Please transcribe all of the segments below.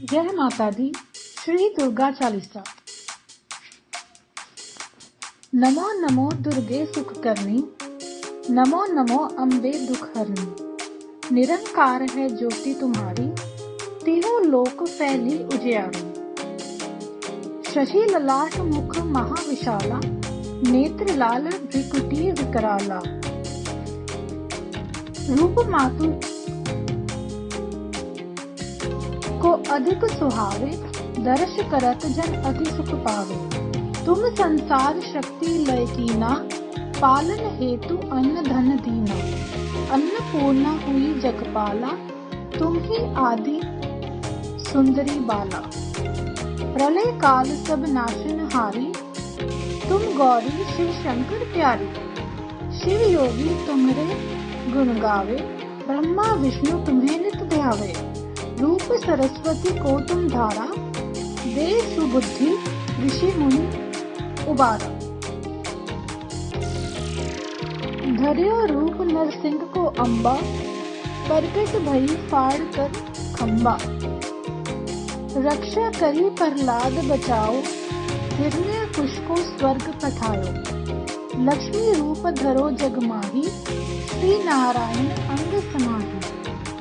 जय माता दी। श्री दुर्गा चालीसा। नमो नमो दुर्गे सुख करनी, नमो नमो अम्बे दुख हरनी। निरंकार है ज्योति तुम्हारी, तीनों लोक फैली उजियारी। शशि ललाट मुख महाविशाला, नेत्र लाल भ्रिकुटी विकराला। रूप मातु को अधिक सुहावे, दर्श करत जन अति सुख पावे। तुम संसार शक्ति लय कीना, पालन हेतु अन्न धन दीना। अन्नपूर्णा हुई जगपाला, तुम ही आदि सुंदरी बाला। प्रलय काल सब नाशनहारी, तुम गौरी शिव शंकर प्यारी। शिव योगी तुम्हारे गुण गावे, ब्रह्मा विष्णु तुम्हें नित ध्यावे। रूप सरस्वती को तुम धारा, दे सुबुद्धि ऋषि मुनि उबारा। धर्यो रूप नरसिंह को अम्बा, प्रकट भई फाड़ कर खम्बा। रक्षा करी प्रहलाद बचाओ, हिरण्यकुश को स्वर्ग पठायो। लक्ष्मी रूप धरो जग माही, श्री नारायण अंग समाही।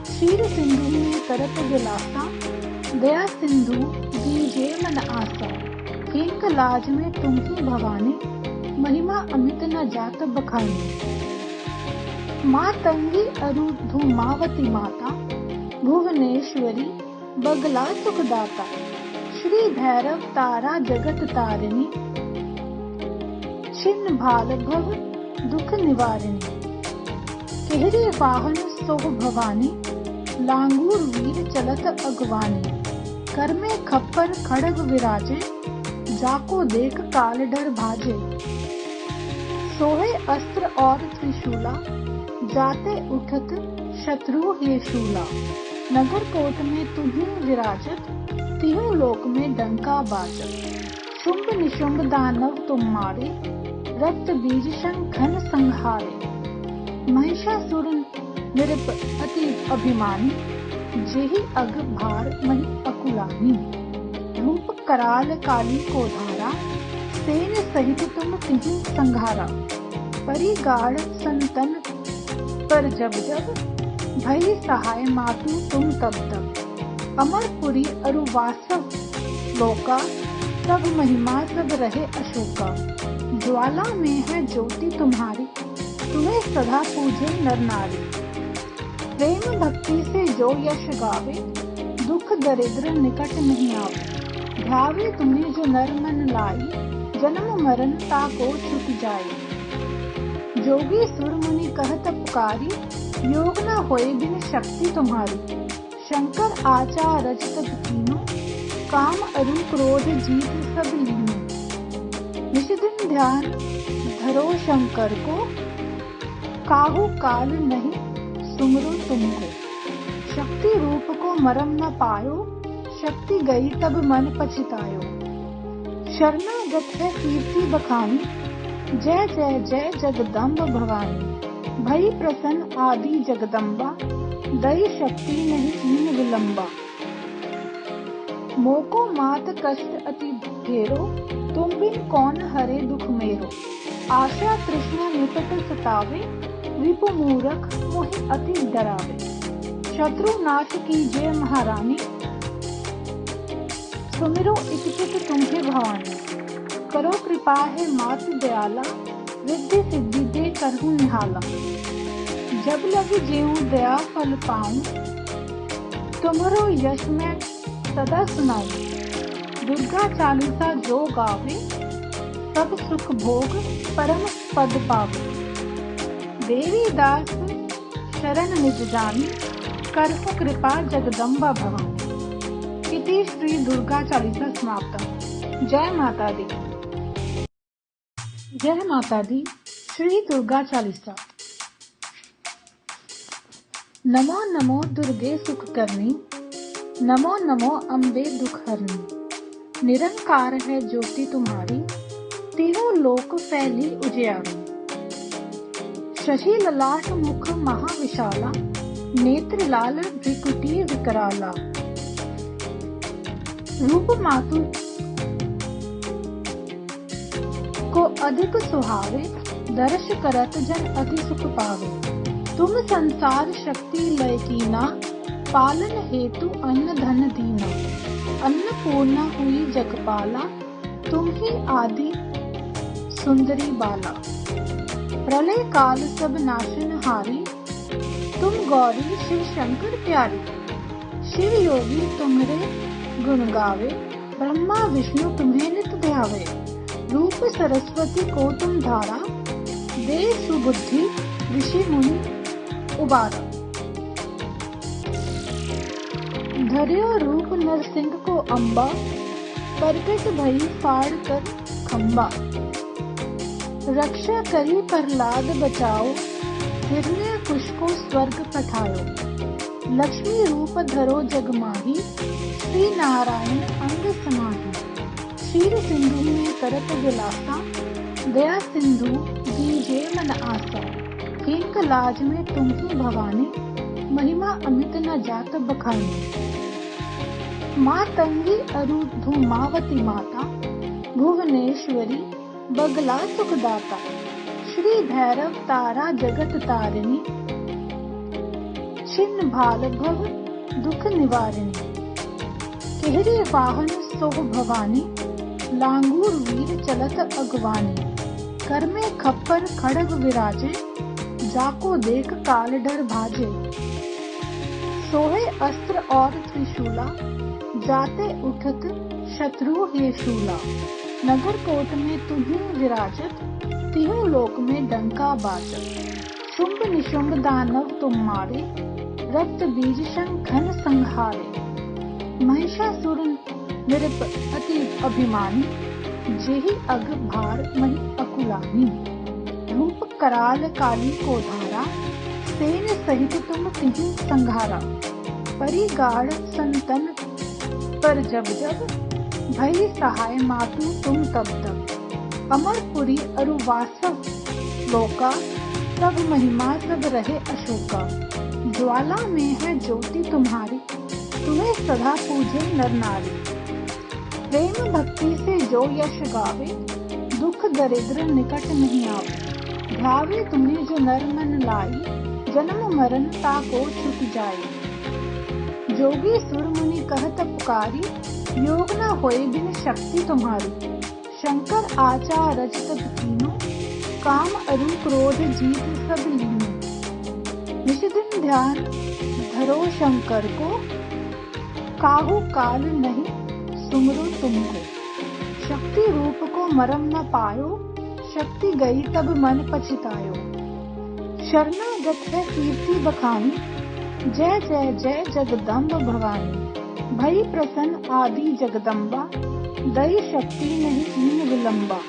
क्षीर सिंधु में करत विलासा, दया सिंधु दीजे मन आसा। एक लाज में तुम ही भवानी, महिमा अमित न जात बखानी। माँ तंगी अरु धूमावती माता, भुवनेश्वरी बगला सुखदाता। श्री भैरव तारा जगत तारिणी, छिन्न भाल भव दुख निवारिणी। केहरी वाहन सोह भवानी, लांगूर वीर चलत अगवानी। कर में खप्पर खड़ग विराजे, जाको देख काल डर भाजे। सोहे अस्त्र और त्रिशूला, जाते उठत शत्रु हे शूला। नगर कोट में तुम्हीं विराजत, तीनों लोक में डंका बाजत। शुंभ निशुंभ दानव तुम मारे, रक्त बीज शंखन संहारे। महिषासुर निरप अति अभिमानी, जेहि अग भार मही अकुलानी। रूप कराल काली को धारा, सेन सहित तुम तिहि संघारा। परिगाढ़ संतन पर जब जब, भई सहाय मातु तुम तब तब। अमरपुरी अरुवासव लोका, सब महिमा सब रहे अशोका। ज्वाला में है ज्योति तुम्हारी, तुम्हें सदा पूजे नर नारी। प्रेम भक्ति से जो यश गावे, दुख दरिद्र निकट नहीं आवे। ध्यावे तुम्हें जो नर मन लाई, जन्म मरण ताको छुट जाए। जोगी सुर मुनि कहत पुकारी, योग न होए बिन शक्ति तुम्हारी। शंकर आचार रजत कीनो, काम अरु क्रोध जीत सब लीनो। निश दिन ध्यान धरो शंकर को, काहू काल नहीं सुमरो तुमको। शक्ति रूप को मरम न पायो, शक्ति गई तब मन पछतायो। शरणागत है कीर्ति बखानी, जय जय जय जगदम्ब भवानी। भई प्रसन्न आदि जगदम्बा, दई शक्ति नहीं कीन विलंबा। मोको मात कष्ट अति ढेरो, तुम बिन कौन हरे दुख मेरो। आशा तृष्णा निकट सतावे, रिपु मूरख मोहि अति डरावे। शत्रु नाश कीजिए महारानी, सुमिरो इच्छित तुम्हें भवानी। करो कृपा है मातु दयाला, रिद्धि सिद्धि दे करहु निहाला। जब लगी जेऊ दया फल पाऊं, तुम्हारो यश मैं सदा सुनाऊं। दुर्गा चालीसा जो गावे, सब सुख भोग परम पद पावे। देवी दास शरण निज जानी, करहु कृपा जगदम्बा भवानी। इति श्री दुर्गा चालीसा समाप्ता। जय माता दी। जय माता दी। श्री दुर्गा चालीसा। नमो नमो दुर्गे सुख करनी, नमो नमो अम्बे दुख हरनी। निरंकार है ज्योति तुम्हारी, तीनों लोक फैली उजियारी। शशि ललाट मुख महाविशाला, नेत्र लाल भ्रिकुटी विकराला। रूप मातु को अधिक सुहावे, दर्श करत जन अति सुख पावे। तुम संसार शक्ति लय कीना, पालन हेतु अन्न धन दीना। अन्नपूर्णा हुई जगपाला, तुम ही आदि सुंदरी बाला। प्रलय काल सब नाशन हारी, तुम गौरी शिव शंकर प्यारी। शिव योगी तुम्हारे गुण गावे, ब्रह्मा विष्णु तुम्हें नित ध्यावे। रूप सरस्वती को तुम धारा, दे सुबुद्धि ऋषि मुनि उबारा। धर्यो रूप नरसिंह को अम्बा, प्रकट भई फाड़ कर खम्बा। रक्षा करी प्रहलाद बचाओ, हिरण्यकुश को स्वर्ग पठायो। लक्ष्मी रूप धरो जग माही, श्री नारायण अंग समाही। क्षीर सिंधु में करत विलासा, दया सिंधु दीजे मन आसा। किंक लाज में तुम ही भवानी, महिमा अमित न जात बखानी। मातंगी अरु धूमावती माता, भुवनेश्वरी बगला सुखदाता। श्री भैरव तारा जगत तारिणी, छिन्न भाल भव दुख निवारिणी। केहरी वाहन सोह भवानी, लांगूर वीर चलत अगवानी। कर में खप्पर खड़ग विराजे, जाको देख काल डर भाजे। सोहे अस्त्र और त्रिशूला, जाते उठत शत्रु हे शूला। नगर कोट में तुम्हीं विराजत, तीनों लोक में डंका बाजत। शुंभ निशुंभ दानव तुम मारे, रक्त बीज शंखन संहारे। महिषासुर निरप अति अभिमानी, जेहि अग भार मही अकुलानी। रूप कराल काली को धारा, सेन सहित तुम तिहि संघारा। परिगाढ़ संतन पर जब जब, भई सहाय मातु तुम तब तब। अमरपुरी अरु वासव लोका, सब महिमा सब रहे अशोका। ज्वाला में है ज्योति तुम्हारी, तुम्हें सदा पूजे नर नारी। प्रेम भक्ति से जो यश गावे, दुख दरिद्र निकट नहीं आवे। ध्यावे तुम्हें जो नर मन लाई, जन्म मरण ताको छूट जाए। जोगी सुर मुनि कहत पुकारी, योग न होए बिन शक्ति तुम्हारी। शंकर आचार रचत तीनों, काम अरु क्रोध जीत सब लीनो। निश दिन ध्यान धरो शंकर को, काहू काल नहीं सुमरो तुमको। शक्ति रूप को मरम न पायो, शक्ति गई तब मन पछतायो। शरणागत है कीर्ति बखानी, जय जय जय जगदम्ब भवानी। भई प्रसन्न आदि जगदम्बा, दई शक्ति नहीं हीन विलंबा।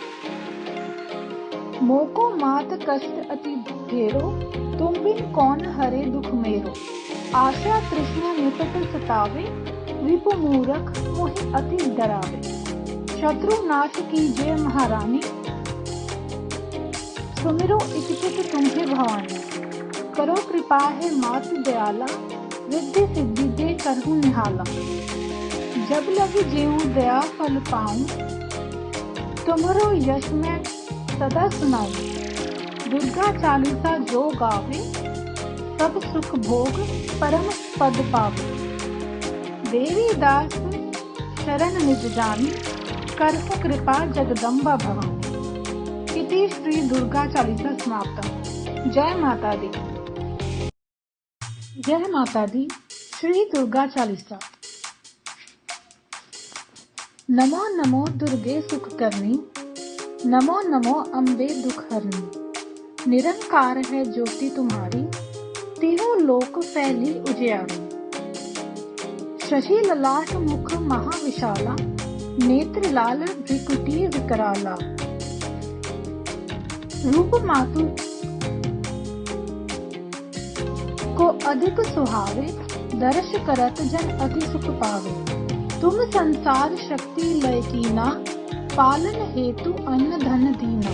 मोको मात कष्ट अति घेरो, तुम बिन कौन हरे दुख मेरो। आशा तृष्णा निकट सतावे, रिपु मूरख मोहि अति डरावे। शत्रु नाश कीजिए महारानी, सुमिरो इच्छित तुम्हें भवानी। करो कृपा है मातु दयाला, रिद्धि सिद्धि दे करहु निहाला। जब लगी जेऊ दया फल पाऊं, तुम्हारो यश मैं सदा सुनाऊं। दुर्गा चालीसा जो गावे, सब सुख भोग परम पद पावे। देवी दास शरण निज जानी, करहु कृपा जगदम्बा भवानी। इति श्री दुर्गा चालीसा समाप्ता। जय माता दी। जय माता दी। श्री दुर्गा चालीसा। नमो नमो दुर्गे सुख करनी, नमो नमो अम्बे दुख हरनी। निरंकार है ज्योति तुम्हारी, तीनों लोक फैली उजियारी। शशि ललाट मुख महाविशाला, नेत्र लाल भ्रिकुटी विकराला। रूप मातु को अधिक सुहावे, दर्श करत जन अति सुख पावे। तुम संसार शक्ति लय कीना, पालन हेतु अन्न धन दीना।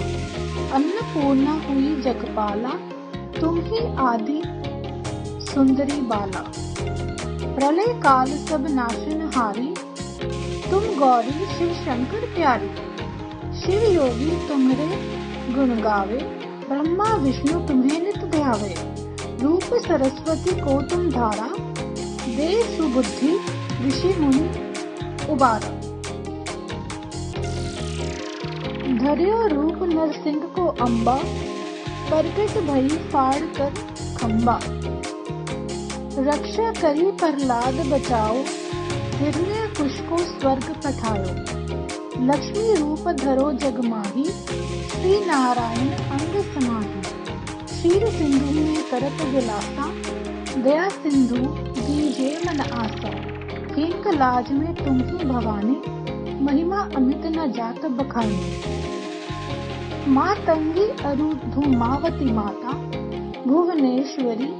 अन्नपूर्णा हुई जगपाला, तुम ही आदि सुंदरी बाला। प्रलय काल सब नाशन हारी, तुम गौरी शिव शंकर प्यारी, शिव योगी तुम्हारे गुण गावे, ब्रह्मा विष्णु तुम्हें नित ध्यावे। रूप सरस्वती को तुम धारा, दे सुबुद्धि ऋषि मुनि उबारा। धर्यो रूप नरसिंह को अम्बा, प्रकट भई फाड़ कर खम्बा। रक्षा करी प्रहलाद बचाओ, हिरण्यकुश को स्वर्ग पठायो। लक्ष्मी रूप धरो जग माही, श्री नारायण अंग समाही। क्षीर सिंधु में करत विलासा, दया सिंधु दीजे मन आसा। किंक लाज में तुम ही भवानी, महिमा अमित न जात बखानी। माँ तंगी अरु धूमावती माता, भुवनेश्वरी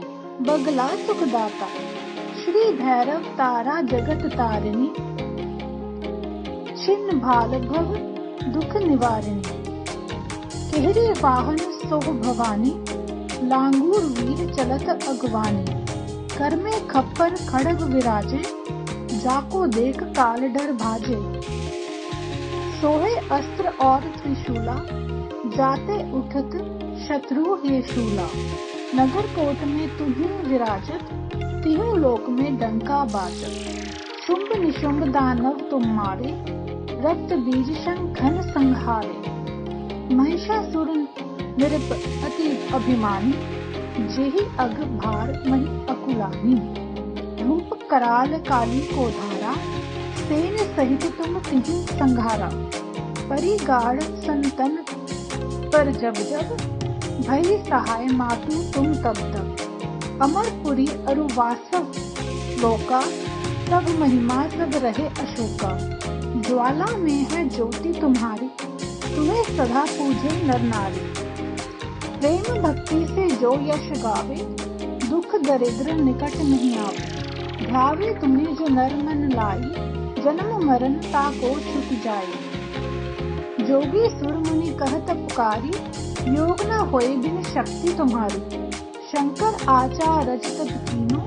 बगला सुखदाता। श्री भैरव तारा जगत तारिणी, छिन्न भाल भव दुख निवारिणी। केहरी वाहन सोह भवानी, लांगूर वीर चलत अगवानी। कर में खप्पर खड़ग विराजे, जाको देख काल डर भाजे। सोहे अस्त्र और त्रिशूला, जाते उठत शत्रु हे शूला। नगर कोट में तुम्हीं विराजत, तीनों लोक में डंका बाजत। शुंभ निशुंभ दानव तुम मारे, रक्त बीज शंखन संहारे। महिषासुर नृप अति अभिमानी, जेहि अग भार मही अकुलानी। रूप कराल काली को धारा, सेन सहित तुम तिहि संघारा। परिगाढ़ संतन पर जब जब, भई सहाय मातु तुम तब तब। अमरपुरी अरु वासव लोका, सब महिमा सब रहे अशोका। ज्वाला में है ज्योति तुम्हारी, तुम्हें सदा पूजे नर नारी। प्रेम भक्ति से जो यश गावे, दुख दरिद्र निकट नहीं आवे। ध्यावे तुम्हें जो नर मन लाई, जन्म मरण ताको छुट जाए। जोगी सुर मुनि कहत पुकारी, योग न होए बिन शक्ति तुम्हारी। शंकर आचार रचत कीनो,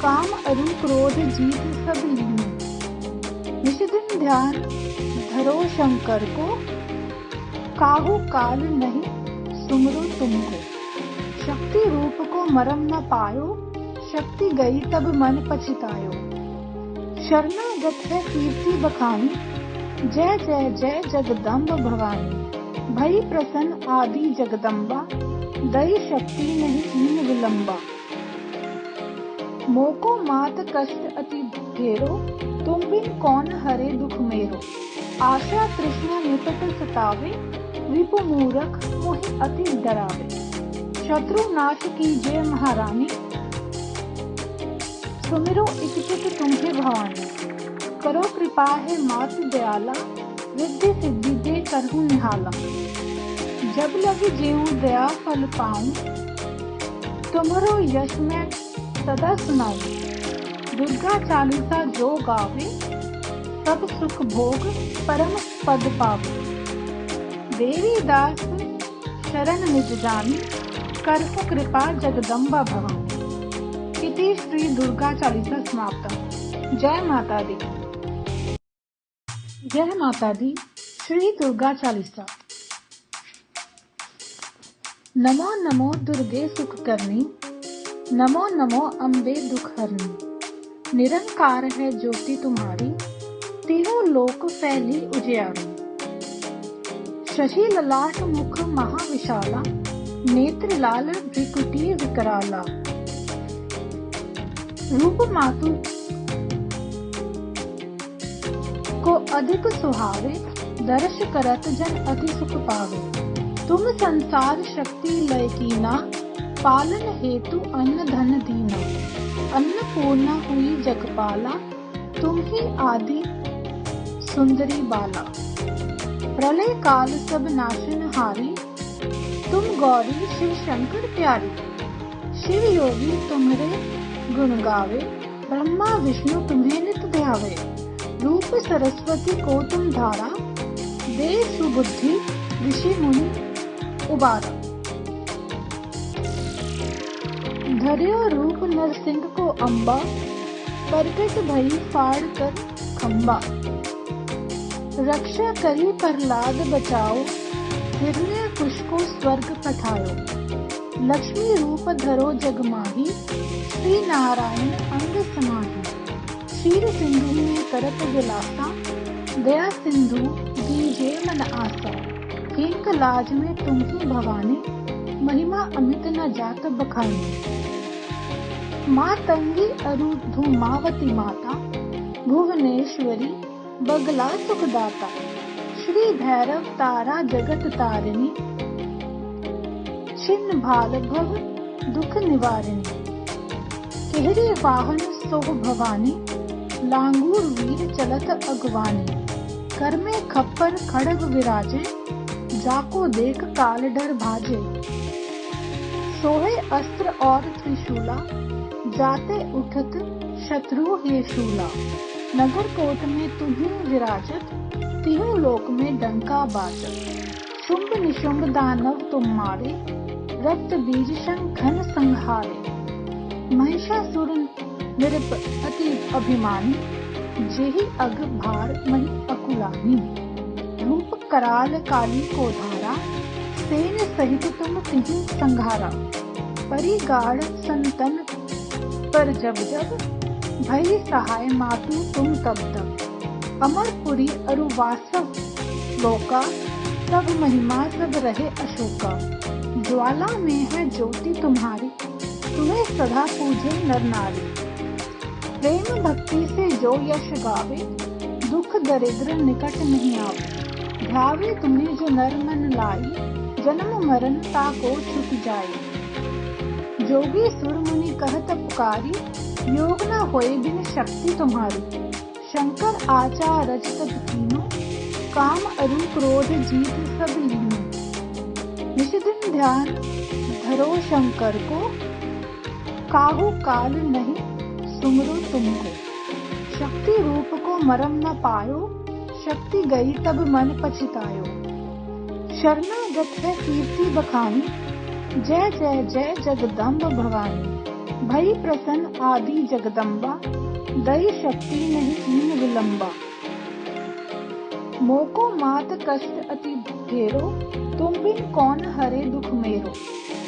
काम अरु क्रोध जीत सब लीनो। निशिदिन ध्यान धरो शंकर को, काहू काल नहीं सुमरो तुमको। शक्ति रूप को मरम न पायो, शक्ति गई तब मन पछतायो। शरणागत है कीर्ति बखानी, जय जय जय जगदम्ब भवानी। भई प्रसन्न आदि जगदम्बा, दई शक्ति नहीं हीन विलंबा। मोको मात कष्ट अति घेरो, तुम बिन कौन हरे दुख मेरो। आशा तृष्णा निकट सतावे, विपु मूरख मोहि अति डरावे। शत्रु नाश कीजिए महारानी, सुमिरो इच्छित तुम्हें भवानी। करो कृपा है मातु दयाला, रिद्धि सिद्धि दे करहु निहाला। जब लगी जीऊं दया फल पाऊं, तुम्हारो यश मैं सदा सुनाऊं। दुर्गा चालीसा जो गावे, सब सुख भोग परम पद पावे। देवी दास शरण निज जानी, करहु कृपा जगदम्बा भवानी। इति श्री दुर्गा चालीसा समाप्ता। जय माता दी। जय माता दी। श्री दुर्गा चालीसा। नमो नमो दुर्गे सुख करनी, नमो नमो अम्बे दुख हरनी। निरंकार है ज्योति तुम्हारी, तीनों लोक फैली उजियारी। शशि ललाट मुख महाविशाला, नेत्र लाल भ्रिकुटी विकराला। रूप मातु को अधिक सुहावे, दर्श करत जन अति सुख पावे। तुम संसार शक्ति लय कीना, पालन हेतु अन्न धन दीना। अन्नपूर्णा हुई जगपाला, तुम ही आदि सुंदरी बाला। प्रलय काल सब नाशन हारी, तुम गौरी शिव शंकर प्यारी। शिव योगी तुम्हारे गुण गावे, ब्रह्मा विष्णु तुम्हें नित ध्यावे। रूप सरस्वती को तुम धारा, दे सुबुद्धि ऋषि मुनि उबारा। धर्यो रूप नरसिंह को अम्बा, प्रकट भई फाड़ कर खम्बा। रक्षा करी प्रहलाद बचाओ, हिरण्यकुश को स्वर्ग पठायो। लक्ष्मी रूप धरो जग माही, श्री नारायण अंग समाही। क्षीर सिंधु में करत विलासा, दया सिंधु दीजे मन आसा। किंक लाज में तुम ही भवानी, महिमा अमित न जात बखानी। मातंगी अरु धूमावती माता, भुवनेश्वरी बगला सुखदाता। श्री भैरव तारा जगत तारिणी, छिन्न भाल भव दुख निवारिणी। केहरी वाहन सोह भवानी, लांगूर वीर चलत अगवानी। कर में खप्पर खड़ग विराजे, जाको देख काल डर भाजे। सोहे अस्त्र और त्रिशूला, जाते उठत शत्रु हे शूला। नगर कोट में तुम्हीं विराजत, तीनों लोक में डंका बाजत। शुंभ निशुंभ दानव तुम मारे, रक्त बीज शंखन संहारे। महिषासुर निरप अति अभिमानी, जेहि अग भार मही अकुलानी। रूप कराल काली को धारा, सेन सहित तुम तिहि संघारा। परिगाढ़ संतन पर जब जब, भई सहाय मातु तुम तब तब। अमरपुरी अरु वासव लोका, सब महिमा सब रहे अशोका। ज्वाला में है ज्योति तुम्हारी, तुम्हें सदा पूजे नर नारी। प्रेम भक्ति से जो यश गावे, दुख दरिद्र निकट नहीं आवे। ध्यावे तुम्हें जो नर मन लाई, जन्म मरण ताको छुट जाए। जोगी सुर मुनि कहत पुकारी, योग न होए बिन शक्ति तुम्हारी। शंकर आचार रचत कीनो, काम अरु क्रोध जीत सब लीनो। निश दिन ध्यान धरो शंकर को, काहू काल नहीं सुमरो तुमको। शक्ति रूप को मरम न पायो, शक्ति गई तब मन पछतायो। शरणागत है कीर्ति बखानी, जय जय जय जगदम्ब भवानी। भई प्रसन्न आदि जगदम्बा, दई शक्ति नहीं कीन विलंबा। मोको मात कष्ट अति ढेरो, तुम बिन कौन हरे दुख मेरो।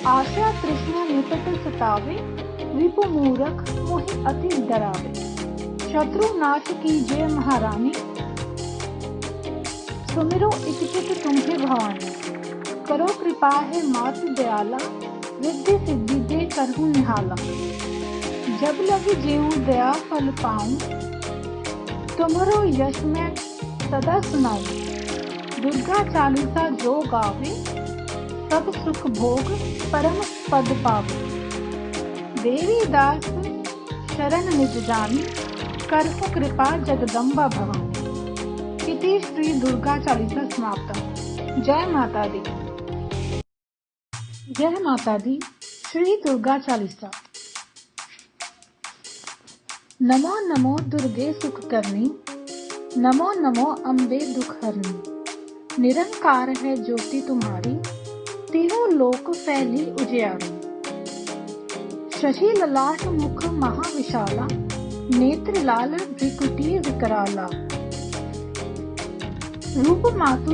आशा तृष्णा निकट सतावे, रिपु मूरख मोहि अति डरावे। शत्रु नाश कीजिए महारानी, सुमिरो इच्छित तुम्हें भवानी। करो कृपा है मातु दयाला, रिद्धि सिद्धि दे करहु निहाला। जब लगी जेऊ दया फल पाऊं, तुम्हारो यश मैं सदा सुनाऊं। दुर्गा चालीसा जो गावे, सब सुख भोग परम पद पावे। देवी दास शरण निज जानी, करहु कृपा जगदम्बा भवानी। इति श्री दुर्गा चालीसा समाप्त। जय माता दी। जय माता दी। श्री दुर्गा चालीसा। नमो नमो दुर्गे सुख करनी, नमो नमो अम्बे दुख हरनी। निरंकार है ज्योति तुम्हारी, तीनों लोक फैली उजियारी। शशि ललाट मुख महाविशाला, नेत्र लाल भ्रिकुटी विकराला। रूप मातु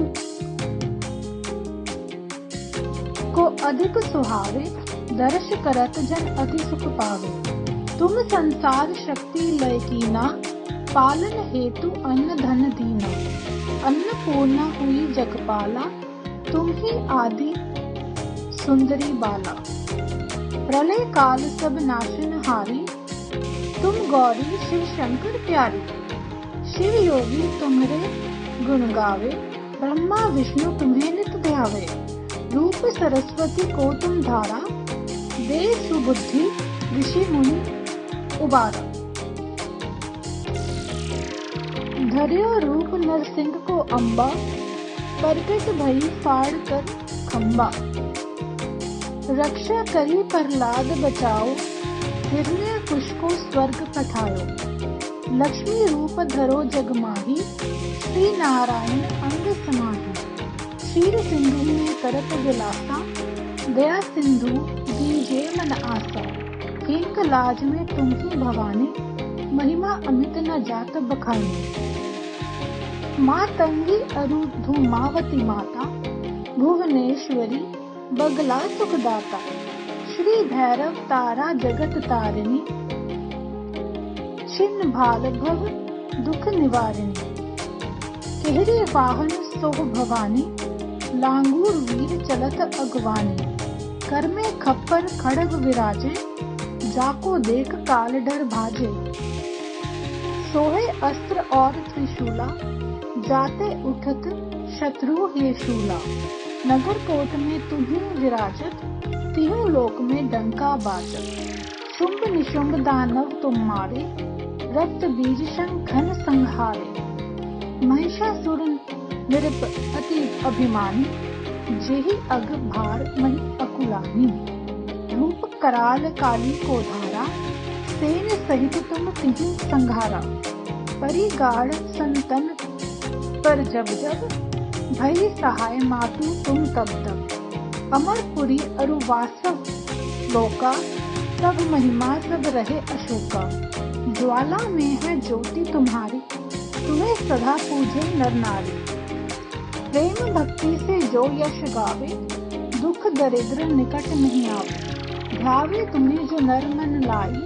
को अधिक सुहावे, दर्श करत जन अति सुख पावे। तुम संसार शक्ति लय कीना, पालन हेतु अन्न धन दीना। अन्नपूर्णा हुई जगपाला, तुम ही आदि सुंदरी बाला। प्रलय काल सब नाशनहारी, तुम गौरी शिव शंकर प्यारी। शिव योगी तुम्हारे गुण गावे, ब्रह्मा विष्णु तुम्हें नित ध्यावे। रूप सरस्वती को तुम धारा, दे सुबुद्धि ऋषि मुनि उबारा। धर्यो रूप नरसिंह को अम्बा, प्रकट भई फाड़ कर खम्बा। रक्षा करी प्रहलाद बचाओ, हिरण्यकुश को स्वर्ग पठायो। लक्ष्मी रूप धरो जग माही, श्री नारायण अंग समाही। क्षीर सिंधु में करत विलासा, दया सिंधु दीजे मन आसा। किंक लाज में तुम ही भवानी, महिमा अमित न जात बखानी। मातंगी अरु धूमावती माता, भुवनेश्वरी बगला सुखदाता, श्री भैरव तारा जगत तारिणी, छिन्न भाल भव दुख निवारिणी। केहरे वाहन सोह भवानी, लांगूर वीर चलत अगवानी। कर में खप्पर खड़ग विराजे, जाको देख काल डर भाजे। सोहे अस्त्र और त्रिशूला, जाते उठत शत्रु हे शूला। नगर कोट में तुम्हीं विराजत, तीनों लोक में डंका बाजत। शुंभ निशुंभ दानव तुम मारे, रक्त बीज शंखन संहारे। महिषासुर नृप अति अभिमानी, जेहि अग भार मही अकुलानी। रूप कराल काली को धारा, सेन सहित तुम तिहि संघारा। परिगाढ़ संतन पर जब जब, भई सहाय मातु तुम तब तब। अमरपुरी अरु वासव लोका, सब महिमा सब रहे अशोका। ज्वाला में है ज्योति तुम्हारी, तुम्हें सदा पूजे नर नारी। प्रेम भक्ति से जो यश गावे, दुख दरिद्र निकट नहीं आवे। ध्यावे तुम्हें जो नर मन लाई,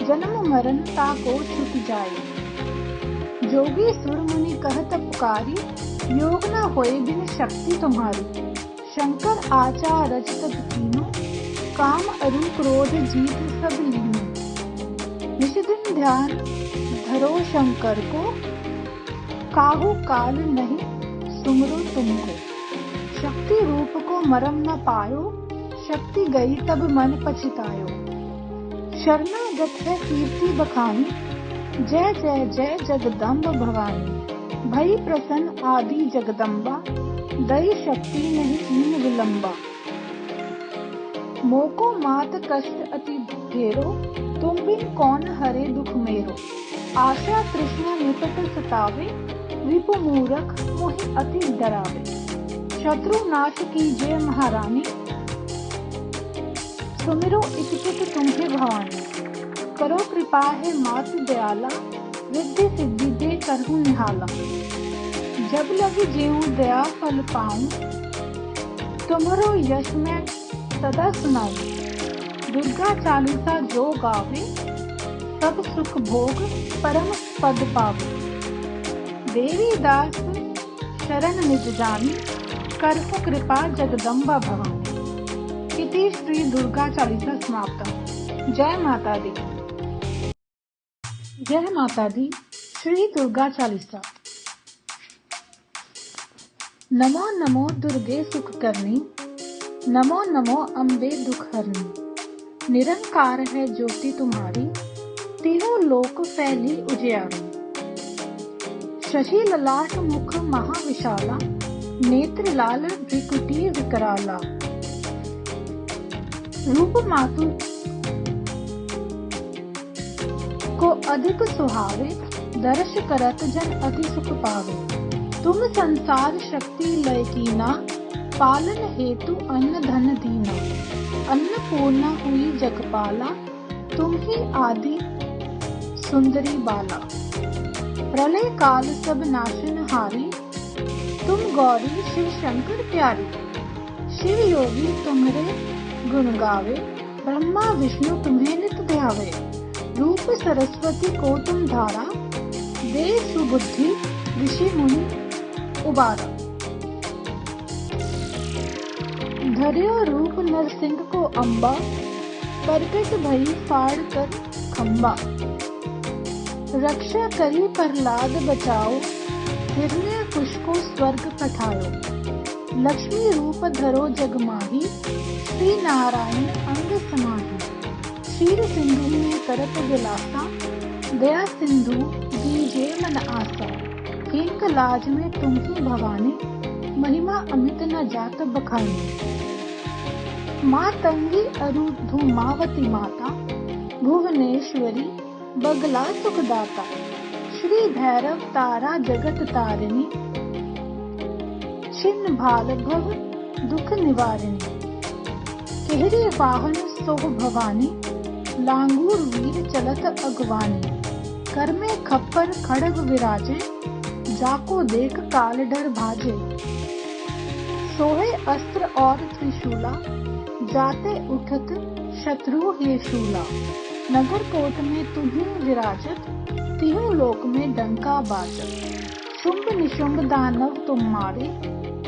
जन्म मरण ताको छुट जाए। जोगी सुर मुनि कहत पुकारी, योग न होए बिन शक्ति तुम्हारी। शंकर आचार रचत तीनों, काम अरु क्रोध जीत सब लीनो। निश दिन ध्यान धरो शंकर को, काहू काल नहीं सुमरो तुमको। शक्ति रूप को मरम न पायो, शक्ति गई तब मन पछतायो। शरणागत है कीर्ति बखानी, जय जय जय जगदम्ब भवानी। भई प्रसन्न आदि जगदम्बा, दई शक्ति नहीं कीन विलंबा। मोको मात कष्ट अति ढेरो, तुम बिन कौन हरे दुख मेरो। आशा तृष्णा निकट सतावे, रिपु मूरख मोहि अति डरावे। शत्रु नाश कीजिए महारानी, सुमिरो इच्छित तुम्हें भवानी। करो कृपा है मातु दयाला, रिद्धि सिद्धि दे करहु निहाला। जब लगी जेऊ दया फल पाऊं, तुम्हारो यश मैं सदा सुनाऊं। दुर्गा चालीसा जो गावे, सब सुख भोग परम पद पावे। देवी दास शरण निज जानी, करहु कृपा जगदम्बा भवानी। इति श्री दुर्गा चालीसा समाप्ता। जय माता दी। जय माता दी। श्री दुर्गा चालीसा। नमो नमो दुर्गे सुख करनी, नमो नमो अम्बे दुख हरनी। निरंकार है ज्योति तुम्हारी, तीनों लोक फैली उजियारी। शशि ललाट मुख महाविशाला, नेत्र लाल भ्रिकुटी विकराला। रूप मातु को अधिक सुहावे, दर्श करत जन अति सुख पावे। तुम संसार शक्ति लय कीना, पालन हेतु अन्न धन दीना। अन्नपूर्णा हुई जगपाला, तुम ही आदि सुंदरी बाला। प्रलय काल सब नाशन हारी, तुम गौरी शिव शंकर प्यारी। शिव योगी तुम्हारे गुण गावे, ब्रह्मा विष्णु तुम्हें नित ध्यावे। रूप सरस्वती को तुम धारा, दे सुबुद्धि ऋषि मुनि उबारा। धर्यो रूप नरसिंह को अम्बा, प्रकट भई फाड़ कर खम्बा। रक्षा करी प्रहलाद बचाओ, हिरण्यकुश को स्वर्ग पठायो। लक्ष्मी रूप धरो जग माही, श्री नारायण अंग समाही। क्षीर सिंधु में करत विलासा, दया सिंधु दीजे मन आसा। किंक लाज में तुम ही भवानी, महिमा अमित न जात बखानी। मातंगी अरु धूमावती माता, भुवनेश्वरी बगला सुखदाता। श्री भैरव तारा जगत तारिणी, छिन्न भाल भव दुख निवारिणी। केहरे वाहन सोह भवानी, लांगूर वीर चलत अगवानी। कर में खप्पर खड़ग विराजे, जाको देख काल डर भाजे। सोहे अस्त्र और त्रिशूला, जाते उठत शत्रु हे शूला। नगर कोट में तुम्हीं विराजत, तीनों लोक में डंका बाजत। शुंभ निशुंभ दानव तुम मारे,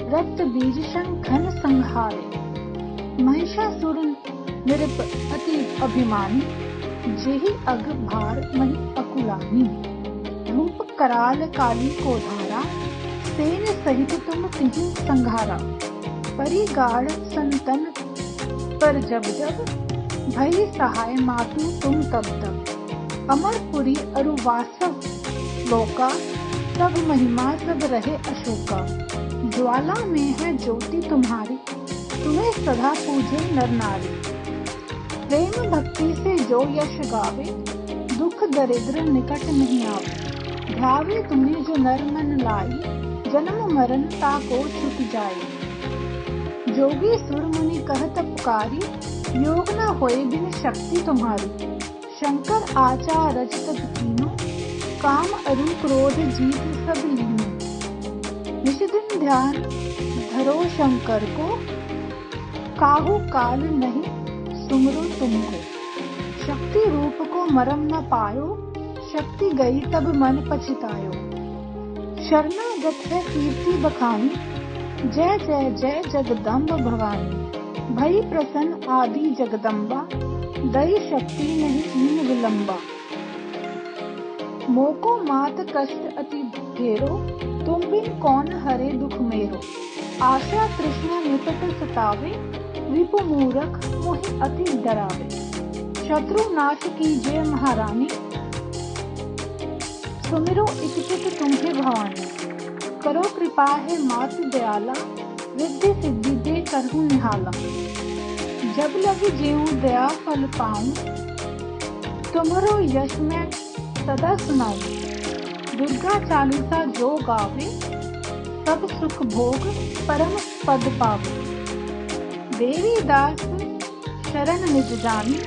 रक्त बीज शंखन संहारे। महिषासुर निरप अति अभिमानी, जेहि अग भार मही अकुलानी। रूप कराल काली को धारा, सेन सहित तुम तिहि संघारा। परिगाढ़ संतन पर जब जब, भई सहाय मातु तुम तब तब। अमरपुरी अरुवासव लोका, सब महिमा सब रहे अशोका। ज्वाला में है ज्योति तुम्हारी, तुम्हें सदा पूजे नर नारी। प्रेम भक्ति से जो यश गावे, दुख दरिद्र निकट नहीं आवे। ध्यावे तुम्हें जो नर मन लाई, जन्म मरण ताको छुट जाए। जोगी सुर मुनि कहत पुकारी, योग न होए बिन शक्ति तुम्हारी। शंकर आचार रचत कीनो, काम अरु क्रोध जीत सब लीनो। निश दिन ध्यान धरो शंकर को, काहू काल नहीं सुमरो तुमको। शक्ति रूप को मरम न पायो, शक्ति गई तब मन पछतायो। शरणागत है कीर्ति बखानी, जय जय जय जगदम्ब भवानी। भई प्रसन्न आदि जगदम्बा, दई शक्ति नहीं कीन विलंबा। मोको मात कष्ट अति घेरो, तुम बिन कौन हरे दुख मेरो। आशा तृष्णा निकट सतावे, विपु मूरख मोहि अति डरावे। शत्रु नाश कीजिए महारानी, सुमिरो इच्छित तुम्हें भवानी। करो कृपा है मातु दयाला, रिद्धि सिद्धि दे करहु निहाला। जब लगी जीऊं दया फल पाऊं, तुम्हारो यश मैं सदा सुनाऊं। दुर्गा चालीसा जो गावे, सब सुख भोग परम पद पावे। देवी दास शरण निज जानी,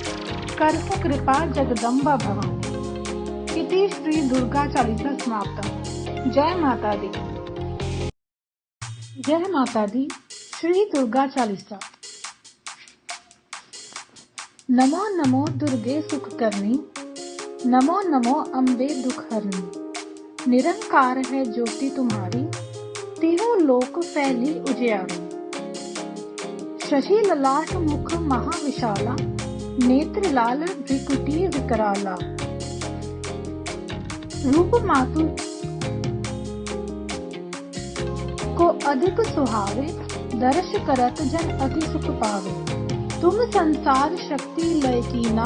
करहु कृपा जगदम्बा भवानी। इति श्री दुर्गा चालीसा समाप्ता। जय माता दी। जय माता दी। श्री दुर्गा चालीसा। नमो नमो दुर्गे सुख करनी, नमो नमो अम्बे दुख हरनी। निरंकार है ज्योति तुम्हारी, तीनों लोक फैली उजियारी। शशि ललाट मुख महाविशाला, नेत्र लाल भ्रिकुटी विकराला। रूप मातु को अधिक सुहावे, दर्श करत जन अति सुख पावे। तुम संसार शक्ति लय कीना,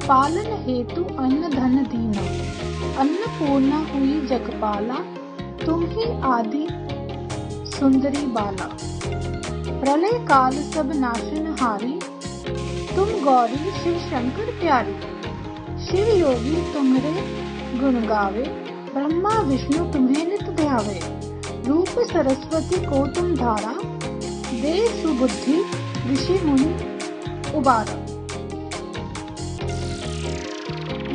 पालन हेतु अन्न धन दीना। अन्नपूर्णा हुई जगपाला, तुम ही आदि सुंदरी बाला। प्रलय काल सब नाशनहारी, तुम गौरी शिव शंकर प्यारी। शिव योगी तुम्हारे गुण गावे, ब्रह्मा विष्णु तुम्हें नित ध्यावे। रूप सरस्वती को तुम धारा, दे सुबुद्धि ऋषि मुनि उबारा।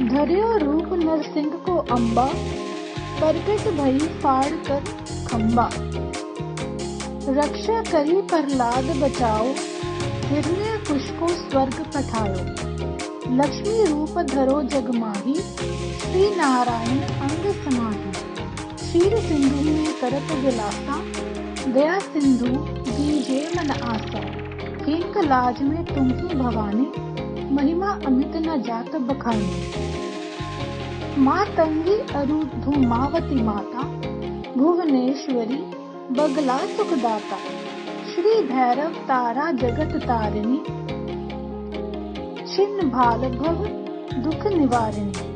धर्यो रूप नरसिंह को अम्बा, प्रकट भई फाड़ कर खम्बा। रक्षा करी प्रहलाद बचाओ, हिरण्यकुश को स्वर्ग पठायो। लक्ष्मी रूप धरो जगमाही, श्री नारायण अंग समाही। क्षीर सिंधु में करत विलासा, दया सिंधु दीजे मन आसा। किंक लाज में तुम ही भवानी, महिमा अमित न जात बखानी। माँ तंगी अरु धूमावती माता, भुवनेश्वरी बगला सुखदाता। श्री भैरव तारा जगत तारिणी, छिन्न भाल भव दुख निवारिणी।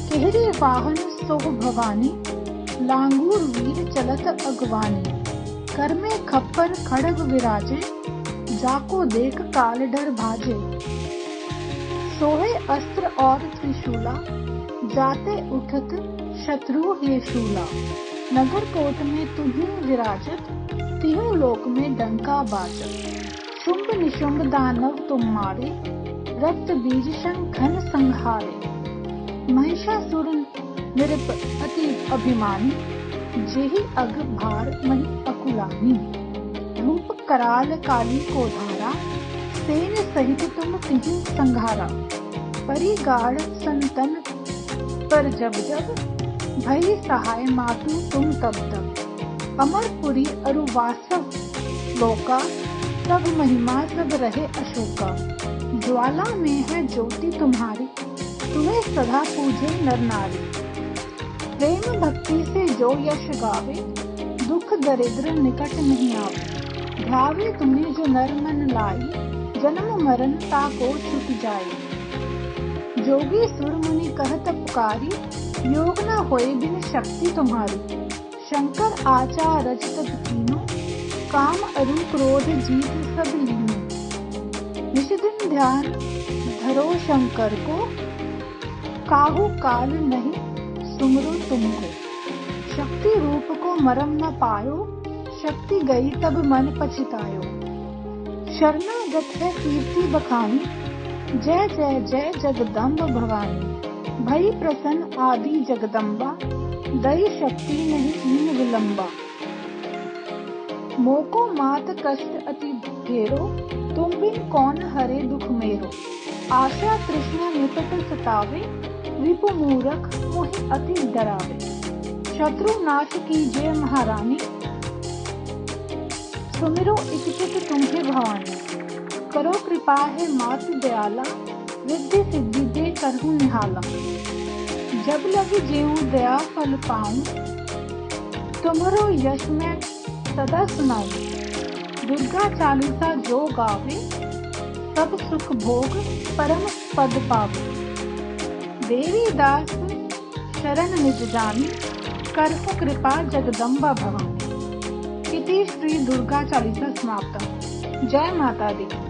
केहरी वाहन सोह भवानी, लांगूर वीर चलत अगवानी। कर में खप्पर खड़ग विराजे, जाको देख काल डर भाजे। सोहे अस्त्र और त्रिशूला, जाते उठत शत्रु हे शूला। नगर कोट में तुम्हीं विराजत, तीनों लोक में डंका बाजत। शुंभ निशुंभ दानव तुम मारे, रक्त बीज शंखन संहारे। महिषासुर निरप अति अभिमानी, जेहि अग भार मही अकुलानी। रूप कराल काली को धारा, सेन सहित तुम तिहि संघारा। परिगाढ़ संतन पर जब जब, भई सहाय मातु तुम तब तब। अमरपुरी अरु वासव लोका, सब महिमा सब रहे अशोका। ज्वाला में है ज्योति तुम्हारी, तुम्हें सदा पूजे नर नारी। प्रेम भक्ति से जो यश गावे, दुख दरिद्र निकट नहीं आवे। ध्यावे तुम्हें जो नर मन लाई, जन्म मरण ताको छुट जाए। जोगी सुर मुनि कहत पुकारी, योग न होए बिन शक्ति तुम्हारी। शंकर आचार रचत कीनो, काम अरु क्रोध जीत सब लीनो। निश दिन ध्यान धरो शंकर को, काहू काल नहीं सुमरो तुमको। शक्ति रूप को मरम न पायो, शक्ति गई तब मन पछतायो। शरणागत है कीर्ति बखानी, जय जय जय जगदम्ब भवानी। भई प्रसन्न आदि जगदम्बा, दई शक्ति नहीं कीन विलंबा। मोको मात कष्ट अति घेरो, तुम बिन कौन हरे दुख मेरो। आशा तृष्णा निकट सतावे, रिपु मूरख मोहि अति डरावे। शत्रु नाश कीजिए महारानी, सुमिरो इच्छित तुम्हें भवानी। करो कृपा है मातु दयाला, रिद्धि सिद्धि दे करहु निहाला। जब लगी जेऊ दया फल पाऊं, तुम्हारो यश मैं सदा सुनाऊं। दुर्गा चालीसा जो गावे, सब सुख भोग परम पद पावे। देवी दास शरण निज जानी, करहु कृपा जगदम्बा भवानी। इति श्री दुर्गा चालीसा समाप्ता। जय माता दी।